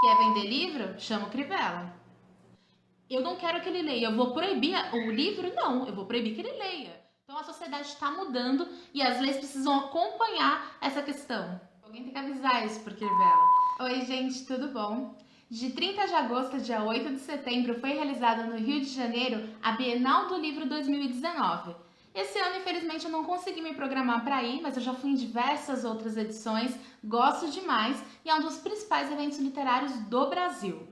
Quer vender livro? Chama o Crivella. Eu não quero que ele leia, eu vou proibir o livro? Não, eu vou proibir que ele leia. Então a sociedade está mudando e as leis precisam acompanhar essa questão. Alguém tem que avisar isso por Crivella. Oi, gente, tudo bom? De 30 de agosto a dia 8 de setembro foi realizada no Rio de Janeiro a Bienal do Livro 2019. Esse ano, infelizmente, eu não consegui me programar para ir, mas eu já fui em diversas outras edições, gosto demais e é um dos principais eventos literários do Brasil.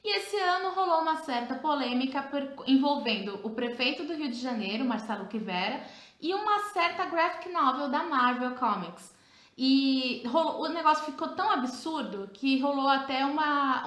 E esse ano rolou uma certa polêmica envolvendo o prefeito do Rio de Janeiro, Marcelo Crivella, e uma certa graphic novel da Marvel Comics. E o negócio ficou tão absurdo que rolou até uma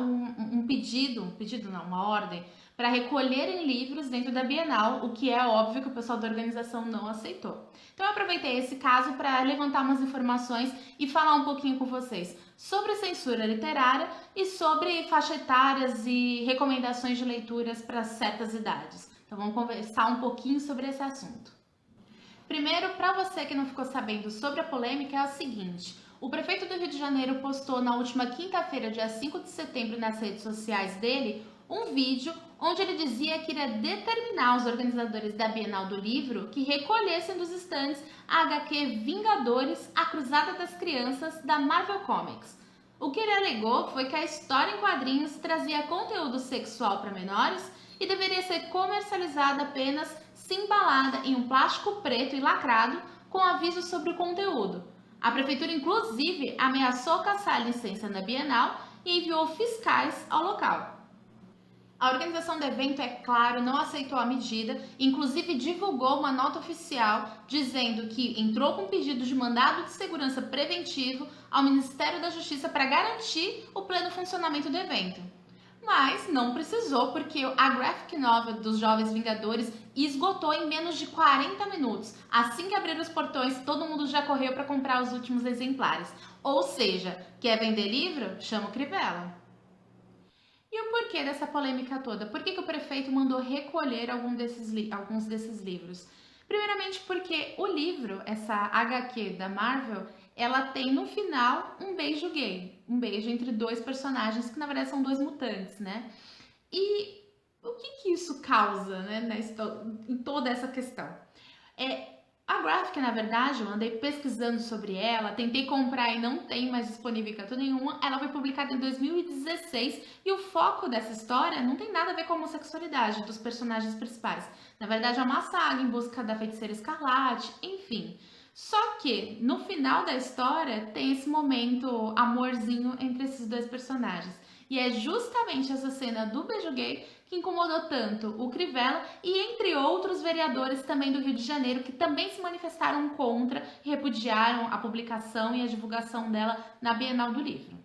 ordem, para recolherem livros dentro da Bienal, o que é óbvio que o pessoal da organização não aceitou. Então eu aproveitei esse caso para levantar umas informações e falar um pouquinho com vocês sobre censura literária e sobre faixa etárias e recomendações de leituras para certas idades. Então vamos conversar um pouquinho sobre esse assunto. Primeiro, para você que não ficou sabendo sobre a polêmica, é o seguinte: o prefeito do Rio de Janeiro postou na última quinta-feira, dia 5 de setembro, nas redes sociais dele, um vídeo onde ele dizia que iria determinar os organizadores da Bienal do Livro que recolhessem dos estandes a HQ Vingadores, a Cruzada das Crianças, da Marvel Comics. O que ele alegou foi que a história em quadrinhos trazia conteúdo sexual para menores e deveria ser comercializada apenas se embalada em um plástico preto e lacrado com aviso sobre o conteúdo. A prefeitura, inclusive, ameaçou caçar a licença na Bienal e enviou fiscais ao local. A organização do evento, é claro, não aceitou a medida, inclusive divulgou uma nota oficial dizendo que entrou com pedido de mandado de segurança preventivo ao Ministério da Justiça para garantir o pleno funcionamento do evento. Mas não precisou, porque a graphic novel dos Jovens Vingadores esgotou em menos de 40 minutos. Assim que abriram os portões, todo mundo já correu para comprar os últimos exemplares. Ou seja, quer vender livro? Chama o Crivella. E o porquê dessa polêmica toda? Por que o prefeito mandou recolher alguns desses livros? Primeiramente porque o livro, essa HQ da Marvel, ela tem no final um beijo gay. Um beijo entre dois personagens que na verdade são dois mutantes, né? E o que isso causa, né, em toda essa questão? A Graphic, na verdade, eu andei pesquisando sobre ela, tentei comprar e não tem mais disponível em canto nenhuma. Ela foi publicada em 2016 e o foco dessa história não tem nada a ver com a homossexualidade dos personagens principais. Na verdade, é uma saga em busca da feiticeira escarlate, enfim. Só que no final da história tem esse momento amorzinho entre esses dois personagens. E é justamente essa cena do beijo gay que incomodou tanto o Crivella e entre outros vereadores também do Rio de Janeiro que também se manifestaram contra e repudiaram a publicação e a divulgação dela na Bienal do Livro.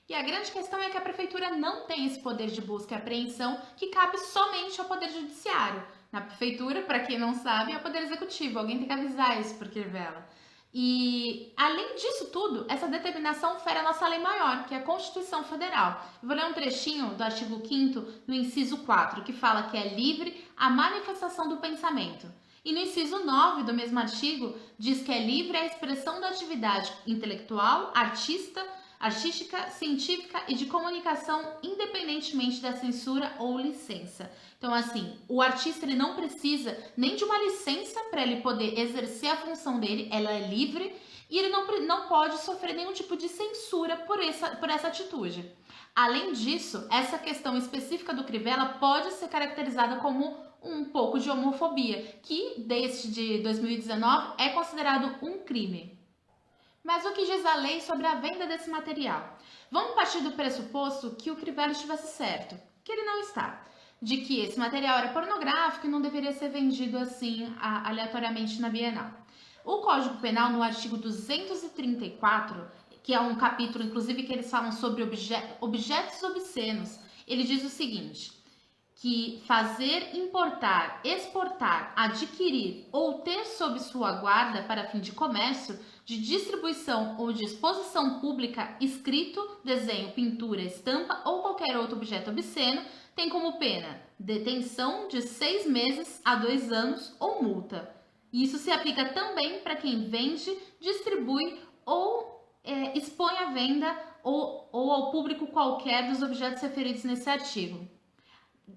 E a grande questão é que a prefeitura não tem esse poder de busca e apreensão que cabe somente ao poder judiciário. Na prefeitura, para quem não sabe, é o poder executivo. Alguém tem que avisar isso por Crivella. E, além disso tudo, essa determinação fere a nossa lei maior, que é a Constituição Federal. Eu vou ler um trechinho do artigo 5º, no inciso 4, que fala que é livre a manifestação do pensamento. E no inciso 9 do mesmo artigo, diz que é livre a expressão da atividade intelectual, artística, científica e de comunicação, independentemente da censura ou licença. Então, assim, o artista ele não precisa nem de uma licença para ele poder exercer a função dele, ela é livre e ele não pode sofrer nenhum tipo de censura por essa atitude. Além disso, essa questão específica do Crivella pode ser caracterizada como um pouco de homofobia, que desde 2019 é considerado um crime. Mas o que diz a lei sobre a venda desse material? Vamos partir do pressuposto que o Crivella estivesse certo, que ele não está, de que esse material era pornográfico e não deveria ser vendido assim aleatoriamente na Bienal. O Código Penal, no artigo 234, que é um capítulo, inclusive, que eles falam sobre objetos obscenos, ele diz o seguinte: que fazer, importar, exportar, adquirir ou ter sob sua guarda para fim de comércio, de distribuição ou de exposição pública, escrito, desenho, pintura, estampa ou qualquer outro objeto obsceno, tem como pena detenção de 6 meses a 2 anos ou multa. Isso se aplica também para quem vende, distribui ou expõe à venda ou ao público qualquer dos objetos referidos nesse artigo.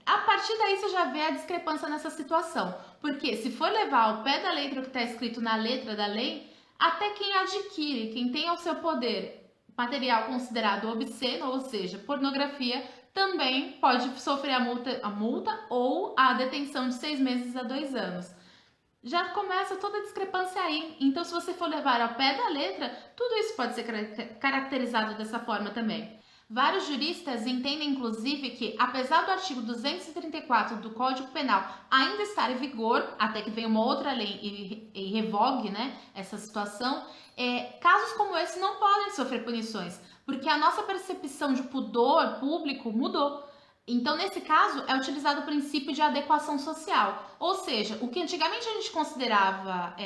A partir daí você já vê a discrepância nessa situação, porque se for levar ao pé da letra o que está escrito na letra da lei, até quem adquire, quem tem ao seu poder material considerado obsceno, ou seja, pornografia, também pode sofrer a multa ou a detenção de 6 meses a 2 anos. Já começa toda a discrepância aí. Então, se você for levar ao pé da letra, tudo isso pode ser caracterizado dessa forma também. Vários juristas entendem, inclusive, que, apesar do artigo 234 do Código Penal ainda estar em vigor, até que venha uma outra lei e revogue, né, essa situação, casos como esse não podem sofrer punições, porque a nossa percepção de pudor público mudou. Então, nesse caso, é utilizado o princípio de adequação social, ou seja, o que antigamente a gente considerava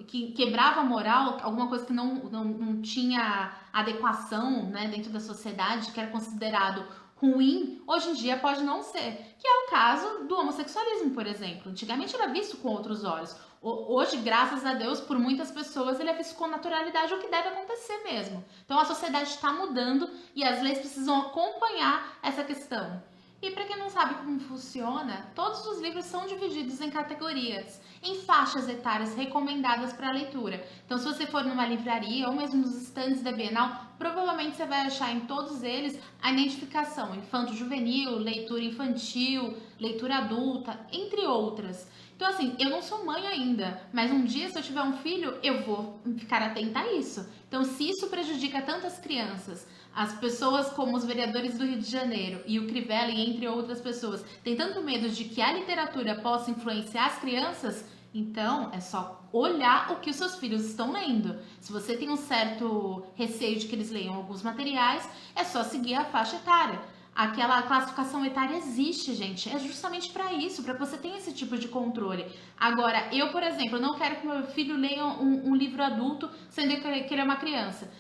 que quebrava a moral, alguma coisa que não tinha adequação, né, dentro da sociedade, que era considerado ruim, hoje em dia pode não ser, que é o caso do homossexualismo, por exemplo. Antigamente era visto com outros olhos. Hoje, graças a Deus, por muitas pessoas, ele é visto com naturalidade, o que deve acontecer mesmo. Então a sociedade está mudando e as leis precisam acompanhar essa questão. E para quem não sabe como funciona, todos os livros são divididos em categorias, em faixas etárias recomendadas para leitura. Então, se você for numa livraria ou mesmo nos estandes da Bienal, provavelmente você vai achar em todos eles a identificação infanto-juvenil, leitura infantil, leitura adulta, entre outras. Então, assim, eu não sou mãe ainda, mas um dia, se eu tiver um filho, eu vou ficar atenta a isso. Então, se isso prejudica tantas crianças, as pessoas como os vereadores do Rio de Janeiro e o Crivella, entre outras pessoas, têm tanto medo de que a literatura possa influenciar as crianças, então é só olhar o que os seus filhos estão lendo. Se você tem um certo receio de que eles leiam alguns materiais, é só seguir a faixa etária. Aquela classificação etária existe, gente. É justamente para isso, para que você tenha esse tipo de controle. Agora, eu, por exemplo, não quero que meu filho leia um livro adulto, sendo que ele é uma criança.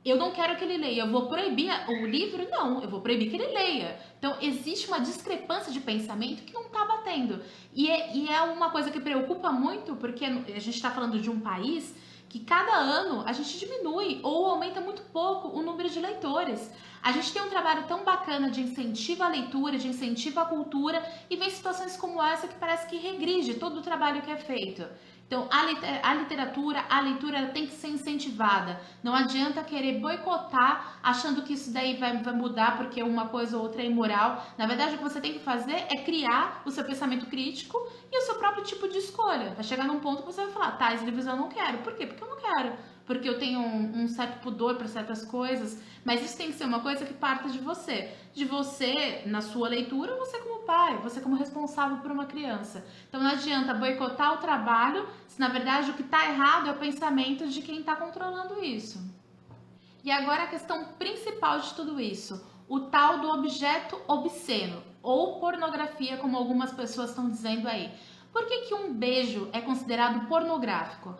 Eu não quero que ele leia, eu vou proibir o livro? Não, eu vou proibir que ele leia. Então, existe uma discrepância de pensamento que não está batendo. E é uma coisa que preocupa muito, porque a gente está falando de um país que cada ano a gente diminui ou aumenta muito pouco o número de leitores. A gente tem um trabalho tão bacana de incentivo à leitura, de incentivo à cultura, e vem situações como essa que parece que regride todo o trabalho que é feito. Então, a literatura, a leitura tem que ser incentivada. Não adianta querer boicotar achando que isso daí vai mudar porque uma coisa ou outra é imoral. Na verdade, o que você tem que fazer é criar o seu pensamento crítico e o seu próprio tipo de escolha. Vai chegar num ponto que você vai falar, tá, esse livro eu não quero. Por quê? Porque eu não quero. Porque eu tenho um certo pudor para certas coisas. Mas isso tem que ser uma coisa que parta de você. De você, na sua leitura, você como pai, você como responsável por uma criança. Então não adianta boicotar o trabalho se na verdade o que está errado é o pensamento de quem está controlando isso. E agora a questão principal de tudo isso, o tal do objeto obsceno, ou pornografia, como algumas pessoas estão dizendo aí. Por que um beijo é considerado pornográfico?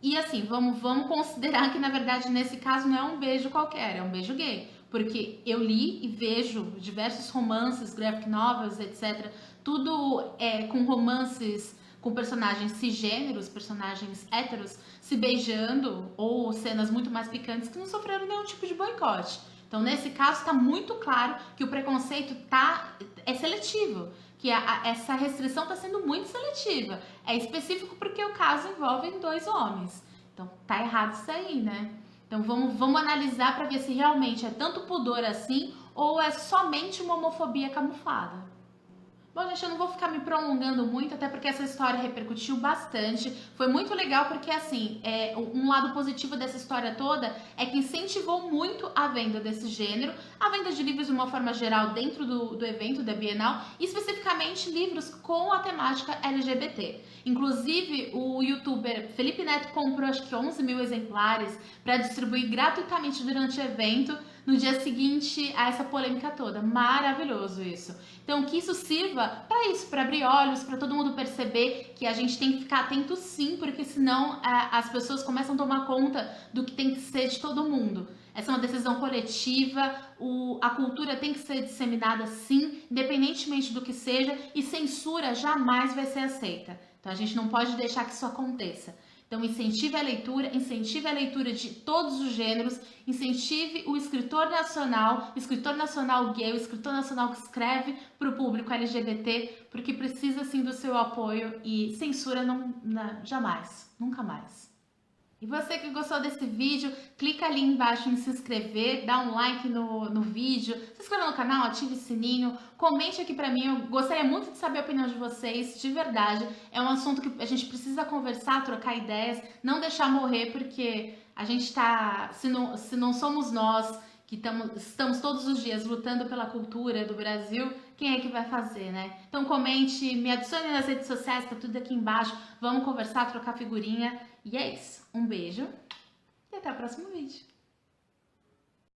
E assim, vamos considerar que na verdade nesse caso não é um beijo qualquer, é um beijo gay. Porque eu li e vejo diversos romances, graphic novels, etc. Tudo com romances com personagens cisgêneros, personagens héteros, se beijando, ou cenas muito mais picantes que não sofreram nenhum tipo de boicote. Então, nesse caso, está muito claro que o preconceito é seletivo, que essa restrição está sendo muito seletiva. É específico porque o caso envolve 2 homens. Então, tá errado isso aí, né? Então, vamos analisar para ver se realmente é tanto pudor assim ou é somente uma homofobia camuflada. Bom, gente, eu não vou ficar me prolongando muito, até porque essa história repercutiu bastante. Foi muito legal porque, assim, um lado positivo dessa história toda é que incentivou muito a venda desse gênero, a venda de livros de uma forma geral dentro do evento da Bienal, e especificamente livros com a temática LGBT. Inclusive, o youtuber Felipe Neto comprou acho que 11 mil exemplares para distribuir gratuitamente durante o evento, no dia seguinte a essa polêmica toda. Maravilhoso isso. Então, que isso sirva para isso, para abrir olhos, para todo mundo perceber que a gente tem que ficar atento sim, porque senão as pessoas começam a tomar conta do que tem que ser de todo mundo. Essa é uma decisão coletiva, a cultura tem que ser disseminada sim, independentemente do que seja, e censura jamais vai ser aceita. Então, a gente não pode deixar que isso aconteça. Então incentive a leitura de todos os gêneros, incentive o escritor nacional gay, o escritor nacional que escreve para o público LGBT, porque precisa sim do seu apoio e censura jamais, nunca mais. E você que gostou desse vídeo, clica ali embaixo em se inscrever, dá um like no vídeo, se inscreva no canal, ative o sininho, comente aqui pra mim, eu gostaria muito de saber a opinião de vocês, de verdade. É um assunto que a gente precisa conversar, trocar ideias, não deixar morrer, porque a gente tá, se não somos nós que estamos todos os dias lutando pela cultura do Brasil, quem é que vai fazer, né? Então comente, me adicione nas redes sociais, tá tudo aqui embaixo, vamos conversar, trocar figurinha. E é isso. Um beijo e até o próximo vídeo.